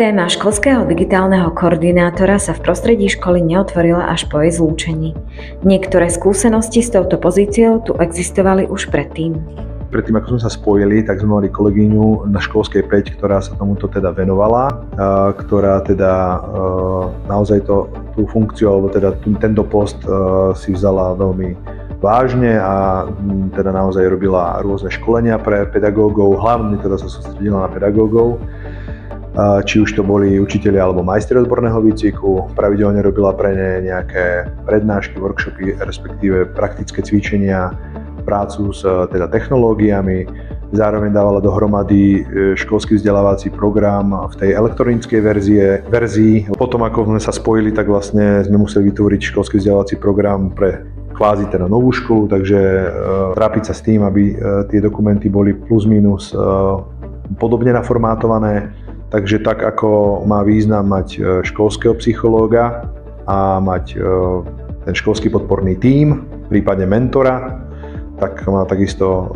Téma školského digitálneho koordinátora sa v prostredí školy neotvorila až po jej zlúčení. Niektoré skúsenosti s touto pozíciou tu existovali už predtým. Predtým, ako sme sa spojili, tak sme mali kolegyňu na školskej 5, ktorá sa tomuto teda venovala, ktorá teda naozaj tú funkciu, alebo teda tento post si vzala veľmi vážne a teda naozaj robila rôzne školenia pre pedagógov, hlavne teda sa sústredila na pedagógov. Či už to boli učitelia alebo majstri odborného výcviku, pravidelne robila pre ne nejaké prednášky, workshopy, respektíve praktické cvičenia, prácu s teda technológiami, zároveň dávala dohromady školský vzdelávací program v tej elektronickej verzii. Potom ako sme sa spojili, tak vlastne sme museli vytvoriť školský vzdelávací program pre kvázi teda novú školu, takže trápiť sa s tým, aby tie dokumenty boli plus minus podobne naformátované. Takže tak, ako má význam mať školského psychológa a mať ten školský podporný tím, prípadne mentora, tak má takisto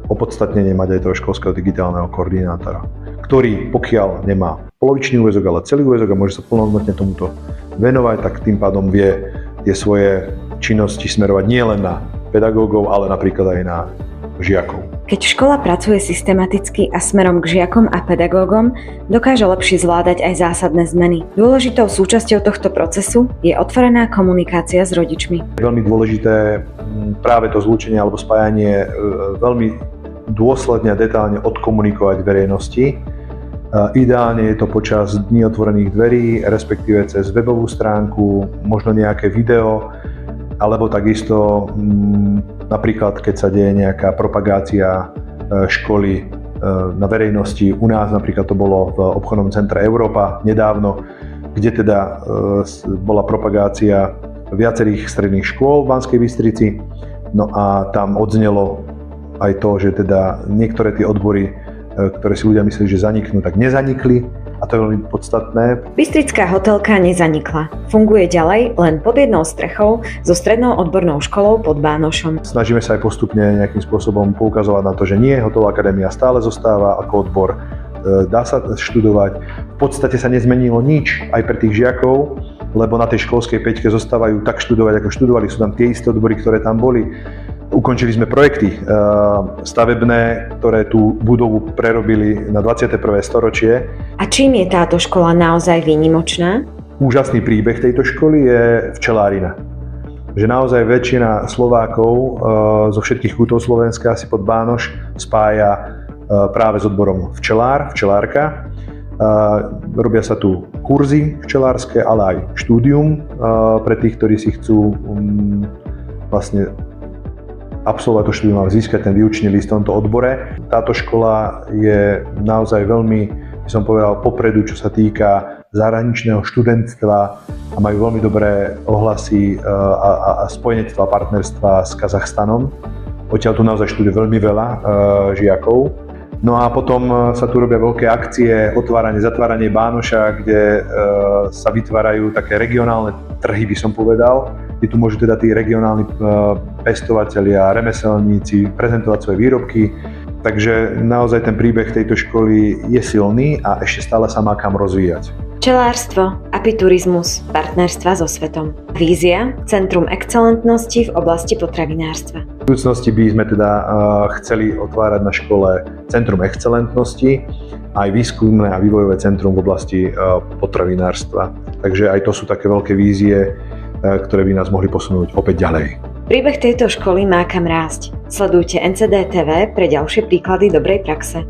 opodstatnenie mať aj toho školského digitálneho koordinátora, ktorý, pokiaľ nemá polovičný úväzok, ale celý úväzok a môže sa plnohodnotne tomuto venovať, tak tým pádom vie tie svoje činnosti smerovať nielen na pedagógov, ale napríklad aj na žiakov. Keď škola pracuje systematicky a smerom k žiakom a pedagógom, dokáže lepšie zvládať aj zásadné zmeny. Dôležitou súčasťou tohto procesu je otvorená komunikácia s rodičmi. Veľmi dôležité práve to zlúčenie alebo spájanie veľmi dôsledne a detailne odkomunikovať verejnosti. Ideálne je to počas dní otvorených dverí, respektíve cez webovú stránku, možno nejaké video, alebo takisto napríklad, keď sa deje nejaká propagácia školy na verejnosti. U nás napríklad to bolo v obchodnom centre Európa nedávno, kde teda bola propagácia viacerých stredných škôl v Banskej Bystrici. No a tam odznelo aj to, že teda niektoré tie odbory, ktoré si ľudia mysleli, že zaniknú, tak nezanikli. A to je veľmi podstatné. Bystrická hotelka nezanikla. Funguje ďalej len pod jednou strechou so strednou odbornou školou pod Bánošom. Snažíme sa aj postupne nejakým spôsobom poukazovať na to, že nie, hotelová akadémia stále zostáva ako odbor. Dá sa študovať. V podstate sa nezmenilo nič aj pre tých žiakov, lebo na tej školskej 5 zostávajú tak študovať, ako študovali. Sú tam tie isté odbory, ktoré tam boli. Ukončili sme projekty stavebné, ktoré tú budovu prerobili na 21. storočie. A čím je táto škola naozaj výnimočná? Úžasný príbeh tejto školy je včelárina. Že naozaj väčšina Slovákov zo všetkých kútov Slovenska si pod Bánoš spája práve s odborom včelárka. Robia sa tu kurzy včelárske, ale aj štúdium pre tých, ktorí si chcú vlastne absolvovať to štúdium a získať ten výučný list v tomto odbore. Táto škola je naozaj veľmi, by som povedal, popredu, čo sa týka zahraničného študentstva a majú veľmi dobré ohlasy a spojenectva, partnerstva s Kazachstanom. Odtiaľ tu naozaj študuje veľmi veľa žiakov. No a potom sa tu robia veľké akcie, otváranie, zatváranie Bánoša, kde sa vytvárajú také regionálne trhy, by som povedal, kde tu môžu teda tí regionálni pestovatelia, remeselníci prezentovať svoje výrobky. Takže naozaj ten príbeh tejto školy je silný a ešte stále sa má kam rozvíjať. Včelárstvo, apiturizmus, partnerstva so svetom. Vízia, centrum excelentnosti v oblasti potravinárstva. V budúcnosti by sme teda chceli otvárať na škole centrum excelentnosti, aj výskumné a vývojové centrum v oblasti potravinárstva. Takže aj to sú také veľké vízie, ktoré by nás mohli posunúť opäť ďalej. Príbeh tejto školy má kam rásť. Sledujte NCD TV pre ďalšie príklady dobrej praxe.